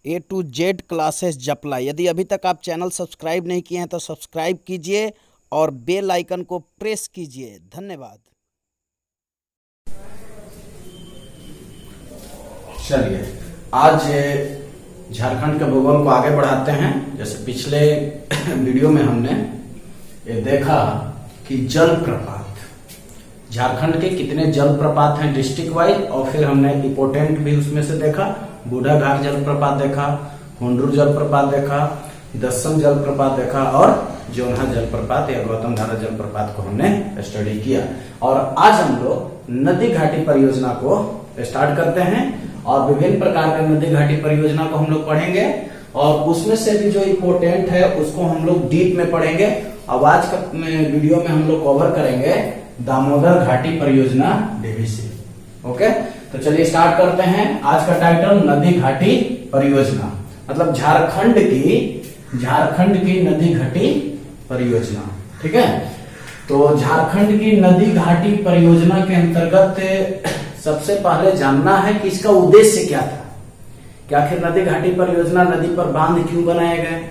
A to Z classes जपला। यदि अभी तक आप चैनल सब्सक्राइब नहीं किए हैं तो सब्सक्राइब कीजिए और बेल आइकन को प्रेस कीजिए। धन्यवाद। चलिए आज झारखंड के भूगोल को आगे बढ़ाते हैं। जैसे पिछले वीडियो में हमने ये देखा कि जलप्रपात, झारखंड के कितने जलप्रपात हैं डिस्ट्रिक्ट वाइज, और फिर हमने इंपोर्टेंट भी उसमें से देखा। बूढ़ाघाट जलप्रपात देखा, हुंडरू जलप्रपात देखा, दसम जलप्रपात देखा और जोन्हा जलप्रपात या गौतम धारा जलप्रपात को हमने स्टडी किया। और आज हम लोग नदी घाटी परियोजना को स्टार्ट करते हैं और विभिन्न प्रकार के नदी घाटी परियोजना को हम लोग पढ़ेंगे और उसमें से भी जो इम्पोर्टेंट है उसको हम लोग डीप में पढ़ेंगे। अब आज का वीडियो में हम लोग कवर करेंगे दामोदर घाटी परियोजना डीवीसी। ओके, तो चलिए स्टार्ट करते हैं। आज का टाइटल नदी घाटी परियोजना, मतलब झारखंड की नदी घाटी परियोजना। ठीक है, तो झारखंड की नदी घाटी परियोजना के अंतर्गत सबसे पहले जानना है कि इसका उद्देश्य क्या था, कि आखिर नदी घाटी परियोजना, नदी पर बांध क्यों बनाए गए।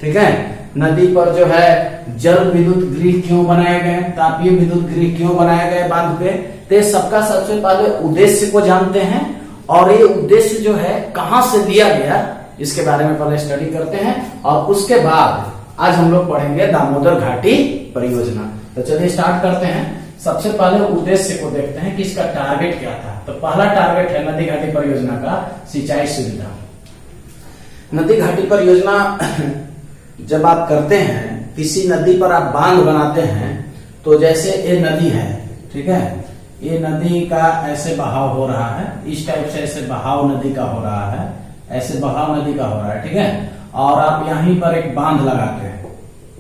ठीक है, नदी पर जो है जल विद्युत गृह क्यों बनाए गए, तापीय विद्युत गृह क्यों बनाए गए बांध पे। तो सबका सबसे पहले उद्देश्य को जानते हैं और ये उद्देश्य जो है कहां से लिया गया इसके बारे में पहले स्टडी करते हैं और उसके बाद आज हम लोग पढ़ेंगे दामोदर घाटी परियोजना। तो चलिए स्टार्ट करते हैं। सबसे पहले उद्देश्य को देखते हैं कि इसका टारगेट क्या था। तो पहला टारगेट है नदी घाटी परियोजना का सिंचाई सुविधा। नदी घाटी परियोजना जब आप करते हैं, किसी नदी पर आप बांध बनाते हैं, तो जैसे ये नदी है, ठीक है, ये नदी का ऐसे बहाव हो रहा है, इस टाइप से ऐसे बहाव नदी का हो रहा है, ऐसे बहाव नदी का हो रहा है। ठीक है, और आप यहीं पर एक बांध लगाते हैं।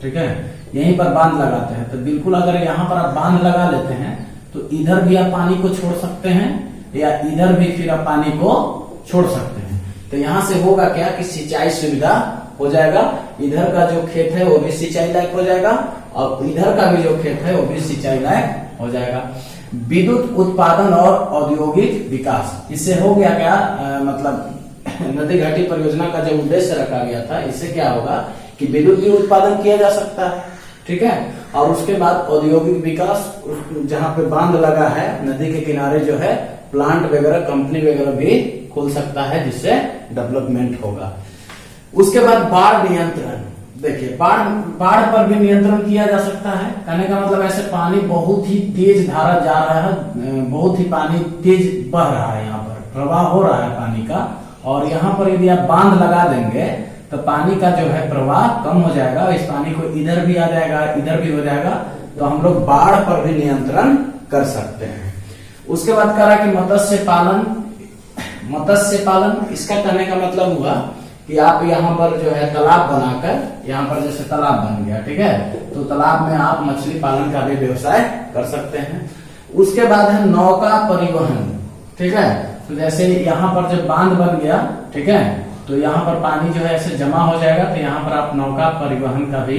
ठीक है, यहीं पर बांध लगाते हैं, तो बिल्कुल अगर यहाँ पर आप बांध लगा लेते हैं तो इधर भी आप पानी को छोड़ सकते हैं या इधर भी फिर आप पानी को छोड़ सकते हैं। तो यहाँ से होगा क्या कि सिंचाई सुविधा हो जाएगा। इधर का जो खेत है वो भी सिंचाई लायक हो जाएगा और इधर का भी जो खेत है वो भी सिंचाई लायक हो जाएगा। विद्युत उत्पादन और औद्योगिक विकास, इससे हो गया क्या, मतलब नदी घाटी परियोजना का जो उद्देश्य रखा गया था, इससे क्या होगा कि विद्युत भी उत्पादन किया जा सकता है। ठीक है, और उसके बाद औद्योगिक विकास, जहां पे बांध लगा है नदी के किनारे जो है प्लांट वगैरह, कंपनी वगैरह भी खुल सकता है, जिससे डेवलपमेंट होगा। उसके बाद बाढ़ नियंत्रण, देखिए बाढ़ पर भी नियंत्रण किया जा सकता है। कहने का मतलब ऐसे पानी बहुत ही तेज धारा जा रहा है, बहुत ही पानी तेज बह रहा है, यहाँ पर प्रवाह हो रहा है पानी का, और यहाँ पर यदि आप बांध लगा देंगे तो पानी का जो है प्रवाह कम हो जाएगा। इस पानी को इधर भी आ जाएगा, इधर भी हो जाएगा, तो हम लोग बाढ़ पर भी नियंत्रण कर सकते हैं। उसके बाद कहा कि मत्स्य पालन, इसका कहने का मतलब हुआ कि आप यहाँ पर जो है तालाब बनाकर, यहाँ पर जैसे तालाब बन गया, ठीक है, तो तालाब में आप मछली पालन का भी व्यवसाय कर सकते हैं। उसके बाद है नौका परिवहन। ठीक है, तो जैसे यहाँ पर जब बांध बन गया, ठीक है, तो यहाँ पर पानी जो है ऐसे जमा हो जाएगा, तो यहाँ पर आप नौका परिवहन का भी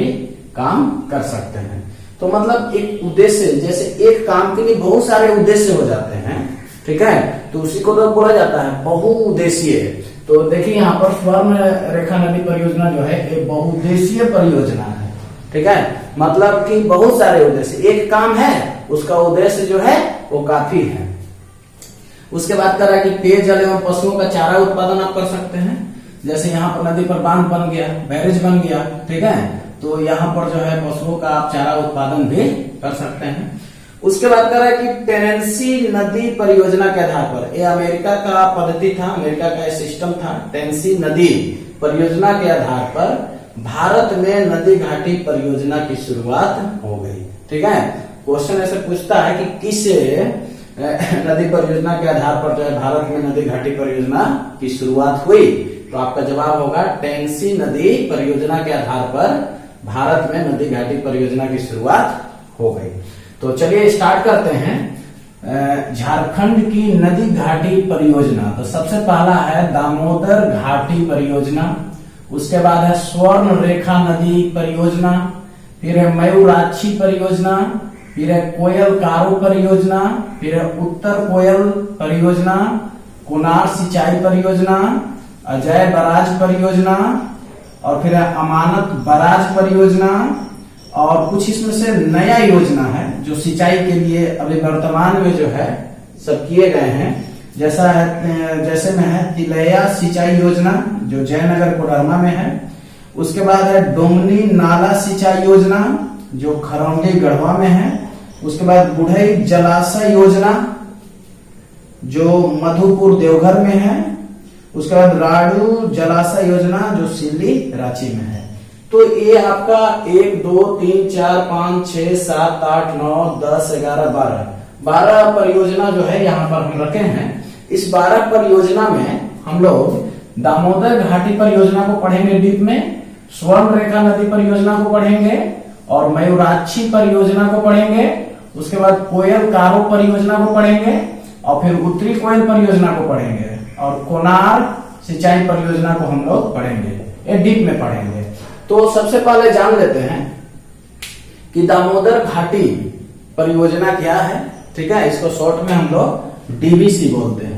काम कर सकते हैं। तो मतलब एक उद्देश्य, जैसे एक काम के लिए बहुत सारे उद्देश्य हो जाते हैं, ठीक है, तो उसी को तो बोला जाता है बहुउद्देशीय। तो देखिए यहाँ पर स्वर्ण रेखा नदी परियोजना जो है एक बहुउद्देशीय परियोजना है। ठीक है, मतलब कि बहुत सारे उद्देश्य, एक काम है उसका उद्देश्य जो है वो काफी है। उसके बाद करा कि पेयजल एवं पशुओं का चारा उत्पादन आप कर सकते हैं। जैसे यहाँ पर नदी पर बांध बन गया, बैरेज बन गया, ठीक है, तो यहाँ पर जो है पशुओं का आप चारा उत्पादन भी कर सकते हैं। उसके बाद करा कि टेनेंसी नदी परियोजना के आधार पर, ये अमेरिका का पद्धति था, अमेरिका का सिस्टम था। टेनेंसी नदी परियोजना के आधार पर भारत में नदी घाटी परियोजना की शुरुआत हो गई। ठीक है, क्वेश्चन ऐसे पूछता है कि किस नदी परियोजना के आधार पर जो है भारत में नदी घाटी परियोजना की शुरुआत हुई, तो आपका जवाब होगा टेनेंसी नदी परियोजना के आधार पर भारत में नदी घाटी परियोजना की शुरुआत हो गई। तो चलिए स्टार्ट करते हैं झारखंड की नदी घाटी परियोजना। तो सबसे पहला है दामोदर घाटी परियोजना, उसके बाद है स्वर्ण रेखा नदी परियोजना, फिर है मयूराक्षी परियोजना, फिर है कोयल कारो परियोजना, फिर है उत्तर कोयल परियोजना, कुनार सिंचाई परियोजना, अजय बराज परियोजना, और फिर है अमानत बराज परियोजना, और कुछ इसमें से नया योजना है जो सिंचाई के लिए अभी वर्तमान में जो है सब किए गए हैं। जैसे में है तिलैया सिंचाई योजना जो जयनगर कोडरमा में है। उसके बाद है डोमनी नाला सिंचाई योजना जो खरौंडी गढ़वा में है। उसके बाद बुढ़ई जलाशय योजना जो मधुपुर देवघर में है। उसके बाद राडू जलाशय योजना जो सिल्ली रांची में है। तो ये आपका 1 2 3 4 5 6 7 8 9 10 11 12 परियोजना जो है यहाँ पर हम रखे हैं। इस 12 परियोजना में हम लोग दामोदर घाटी परियोजना को पढ़ेंगे डीप में, स्वर्ण रेखा नदी परियोजना को पढ़ेंगे, और मयूराक्षी परियोजना को पढ़ेंगे। उसके बाद कोयल कारो परियोजना को पढ़ेंगे, और फिर उत्तरी कोयल परियोजना को पढ़ेंगे, और कोनार सिंचाई परियोजना को हम लोग पढ़ेंगे। ये डीप में पढ़ेंगे। तो सबसे पहले जान लेते हैं कि दामोदर घाटी परियोजना क्या है। ठीक है, इसको शॉर्ट में हम लोग डीबीसी बोलते हैं।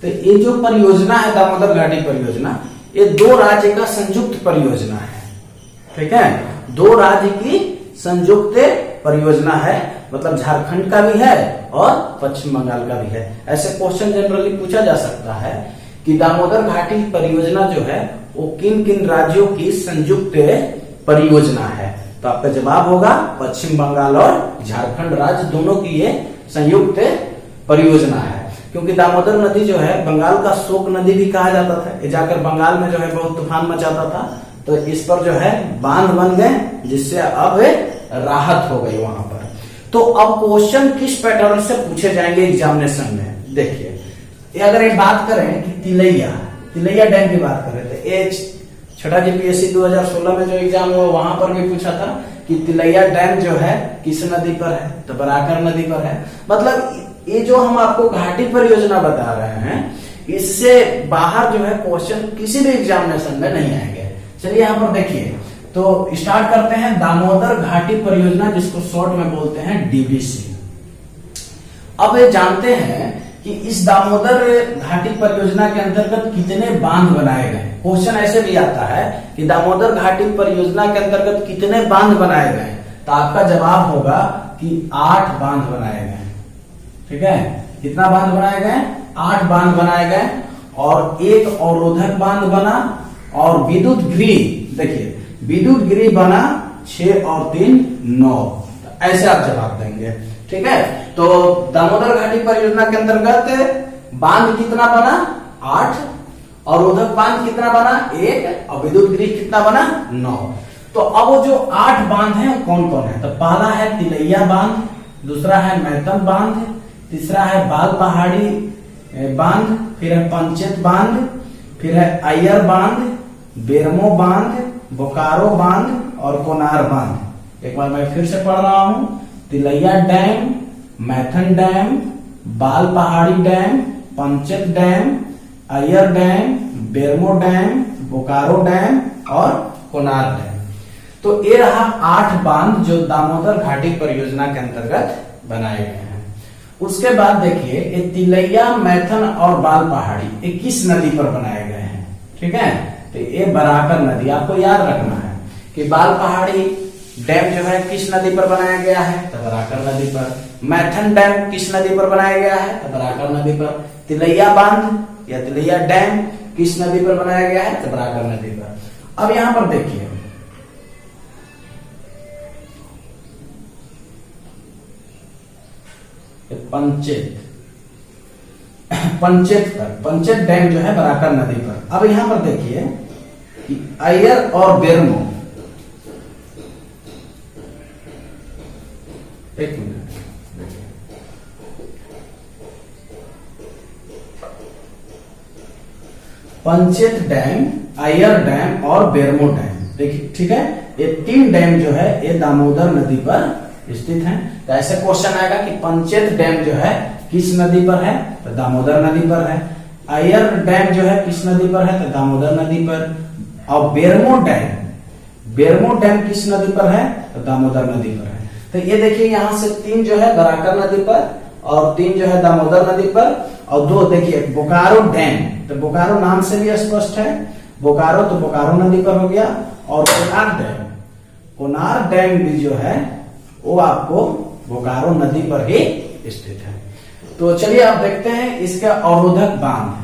तो ये जो परियोजना है दामोदर घाटी परियोजना, ये 2 राज्य का संयुक्त परियोजना है। ठीक है, 2 राज्य की संयुक्त परियोजना है, मतलब झारखंड का भी है और पश्चिम बंगाल का भी है। ऐसे क्वेश्चन जनरली पूछा जा सकता है कि दामोदर घाटी परियोजना जो है वो किन किन राज्यों की संयुक्त परियोजना है। तो आपका जवाब होगा पश्चिम बंगाल और झारखंड राज्य दोनों की ये संयुक्त परियोजना है। क्योंकि दामोदर नदी जो है बंगाल का शोक नदी भी कहा जाता था। ये जाकर बंगाल में जो है बहुत तूफान मचाता था, तो इस पर जो है बांध बन गए, जिससे अब राहत हो गई वहां पर। तो अब क्वेश्चन किस पैटर्न से पूछे जाएंगे एग्जामिनेशन में, देखिए। अगर एक बात करें कि तिलैया डैम की बात करें तो ये छठा जीपीएससी 2016 में जो एग्जाम हुआ वहां पर भी पूछा था कि तिलैया डैम जो है किस नदी पर है, तो बराकर नदी पर है। मतलब ये जो हम आपको घाटी परियोजना बता रहे हैं, इससे बाहर जो है क्वेश्चन किसी भी एग्जामिनेशन में नहीं आएंगे। चलिए यहाँ पर देखिए, तो स्टार्ट करते हैं दामोदर घाटी परियोजना, जिसको शॉर्ट में बोलते हैं डीबीसी। अब ये जानते हैं कि इस दामोदर घाटी परियोजना के अंतर्गत कितने बांध बनाए गए। क्वेश्चन ऐसे भी आता है कि दामोदर घाटी परियोजना के अंतर्गत कितने बांध बनाए गए, तो आपका जवाब होगा कि 8 बांध बनाए गए। ठीक है, कितना बांध बनाए गए? 8 बांध बनाए गए, और एक अवरोधक बांध बना, और विद्युत गृह, देखिए विद्युत गृह बना 6 और 3 9। ऐसे आप जवाब देंगे। ठीक है, तो दामोदर घाटी परियोजना के अंतर्गत बांध कितना बना? 8, अवरोधक बांध कितना बना? 1, और विद्युत गृह कितना बना? 9। तो अब वो जो 8 बांध है कौन कौन है? तो पहला है तिलैया बांध, दूसरा है मैतन बांध, तीसरा है बाल पहाड़ी बांध, फिर है पंचेत बांध, फिर है अय्यर बांध, बेरमो बांध, बोकारो बांध और कोनार बांध। एक बार मैं फिर से पढ़ रहा हूं, तिलैया डैम, मैथन डैम, बाल पहाड़ी dam, Panchet dam, Iyer dam, Bermo dam, Bokaro dam और कोनार डैम। तो ये रहा 8 बांध जो दामोदर घाटी परियोजना के अंतर्गत बनाए गए हैं। उसके बाद देखिए ये तिलैया, मैथन और बाल पहाड़ी ये किस नदी पर बनाए गए हैं? ठीक है, तो ये बराकर नदी। आपको याद रखना है कि बाल पहाड़ी डैम जो है किस नदी पर बनाया गया है? तो बराकर नदी पर। मैथन डैम किस नदी पर बनाया गया है? तो बराकर नदी पर। तिलैया बांध या तिलैया डैम किस नदी पर बनाया गया है? तो बराकर नदी पर। अब यहां पर देखिए पंचेत डैम जो है बराकर नदी पर। अब यहां पर देखिए कि अय्यर और बेरमो, एक minute, Panchet dam, Iyer dam और बेरमो डैम, देखिए ठीक है, ये 3 डैम जो है ये दामोदर नदी पर स्थित हैं। तो ऐसे क्वेश्चन आएगा कि पंचेत डैम जो है किस नदी पर है? तो दामोदर नदी पर है। अय्यर डैम जो है किस नदी पर है? तो दामोदर नदी पर। और बेरमो डैम किस नदी पर है? तो दामोदर नदी पर है। तो ये देखिए यहां से 3 जो है बराकर नदी पर और 3 जो है दामोदर नदी पर, और दो देखिए बोकारो डैम, तो बोकारो नाम से भी स्पष्ट है, बोकारो तो बोकारो नदी पर हो गया, और कोनार डैम भी जो है वो आपको बोकारो नदी पर ही स्थित है। तो चलिए आप देखते हैं इसका अवरोधक बांध।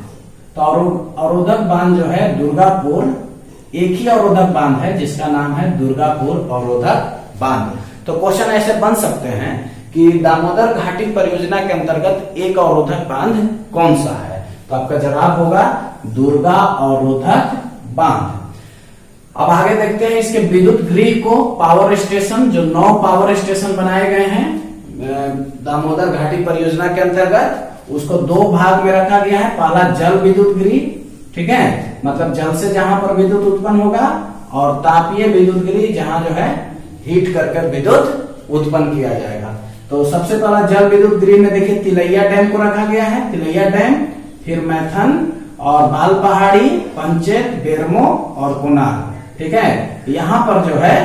तो अवरोधक बांध जो है दुर्गापुर, एक ही अवरोधक बांध है जिसका नाम है दुर्गापुर अवरोधक बांध। तो क्वेश्चन ऐसे बन सकते हैं कि दामोदर घाटी परियोजना के अंतर्गत एक अवरोधक बांध कौन सा है, तो आपका जवाब होगा दुर्गा अवरोधक बांध। अब आगे देखते हैं इसके विद्युत गृह को, पावर स्टेशन, जो 9 पावर स्टेशन बनाए गए हैं दामोदर घाटी परियोजना के अंतर्गत, उसको 2 भाग में रखा गया है। पहला जल विद्युत गृह, ठीक है, मतलब जल से जहां पर विद्युत उत्पन्न होगा, और तापीय विद्युत गृह जहां जो है हीट करके विद्युत उत्पन्न किया जाएगा। तो सबसे पहला जल विद्युत गृह में देखिए तिलैया डैम को रखा गया है, तिलैया डैम, फिर मैथन और बाल पहाड़ी, पंचेत, बेरमो और कोनार, ठीक है। यहाँ पर जो है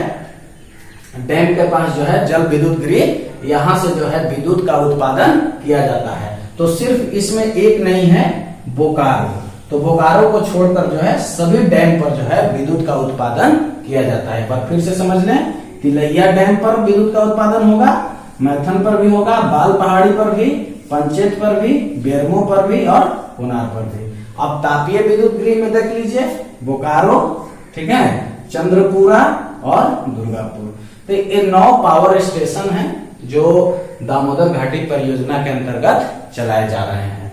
डैम के पास जो है जल विद्युत गृह, यहाँ से जो है विद्युत का उत्पादन किया जाता है। तो सिर्फ इसमें एक नहीं है बोकारो, तो बोकारो को छोड़कर जो है सभी डैम पर जो है विद्युत का उत्पादन किया जाता है। पर फिर से समझ लें, तिलैया डैम पर विद्युत का उत्पादन होगा, मैथन पर भी होगा, बाल पहाड़ी पर भी, पंचेत पर भी, बेरमो पर भी और कोनार पर भी। अब तापीय विद्युत गृह में देख लीजिए बोकारो, ठीक है, चंद्रपुरा और दुर्गापुर। तो ये 9 पावर स्टेशन हैं जो दामोदर घाटी परियोजना के अंतर्गत चलाए जा रहे हैं।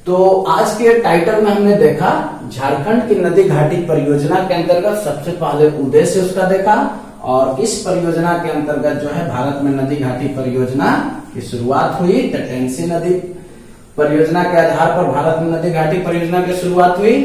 तो आज के टाइटल में हमने देखा झारखंड की नदी घाटी परियोजना के अंतर्गत सबसे पहले उद्देश्य उसका देखा, और इस परियोजना के अंतर्गत जो है भारत में नदी घाटी परियोजना की शुरुआत हुई। टेंसी नदी परियोजना के आधार पर भारत में नदी घाटी परियोजना की शुरुआत हुई,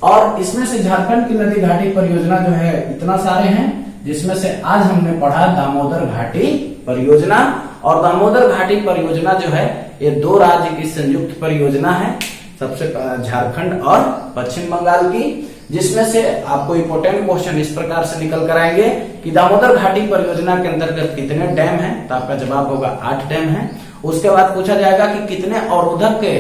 और इसमें से झारखंड की नदी घाटी परियोजना जो है इतना सारे हैं, जिसमें से आज हमने पढ़ा दामोदर घाटी परियोजना। और दामोदर घाटी परियोजना जो है ये 2 राज्य की संयुक्त परियोजना है, सबसे झारखंड और पश्चिम बंगाल की, जिसमें से आपको इंपोर्टेंट क्वेश्चन इस प्रकार से निकल कर आएंगे कि दामोदर घाटी परियोजना के अंतर्गत कितने डैम हैं, तो आपका जवाब होगा 8 डैम है। उसके बाद पूछा जाएगा कि कितने अवरोधक के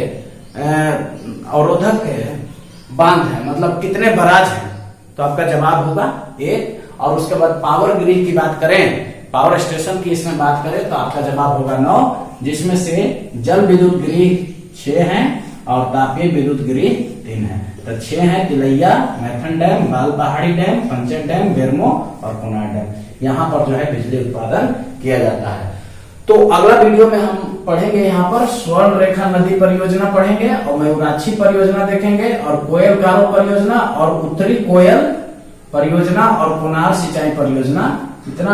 बांध है, मतलब कितने बराज हैं, तो आपका जवाब होगा 1। और उसके बाद पावर ग्रिड की बात करें, पावर स्टेशन की इसमें बात करें, तो आपका जवाब होगा 9, जिसमें से जल विद्युत गृह 6 हैं और तापीय विद्युत गृह 3 है। तो 6 है तिलैया, मैथन डैम, बाल पहाड़ी डैम, पंचेत डैम, बेरमो और कोनार डैम। यहाँ पर जो है बिजली उत्पादन किया जाता है। तो अगला वीडियो में हम पढ़ेंगे यहाँ पर स्वर्ण रेखा नदी परियोजना पढ़ेंगे, और मयूराक्षी परियोजना देखेंगे, और कोयल गारो परियोजना, और उत्तरी कोयल परियोजना, और कोनार सिंचाई परियोजना। इतना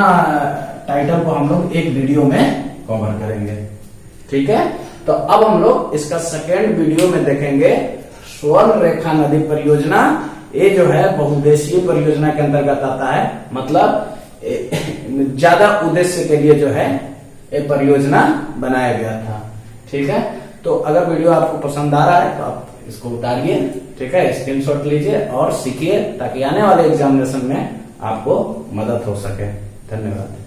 टाइटल को हम लोग एक वीडियो में कवर करेंगे, ठीक है। तो अब हम लोग इसका सेकेंड वीडियो में देखेंगे स्वर्ण रेखा नदी परियोजना। ये जो है बहुउद्देशीय परियोजना के अंतर्गत आता है, मतलब ज्यादा उद्देश्य के लिए जो है ये परियोजना बनाया गया था, ठीक है। तो अगर वीडियो आपको पसंद आ रहा है तो आप इसको उतारिए, ठीक है, स्क्रीनशॉट लीजिए और सीखिए, ताकि आने वाले एग्जामिनेशन में आपको मदद हो सके। धन्यवाद।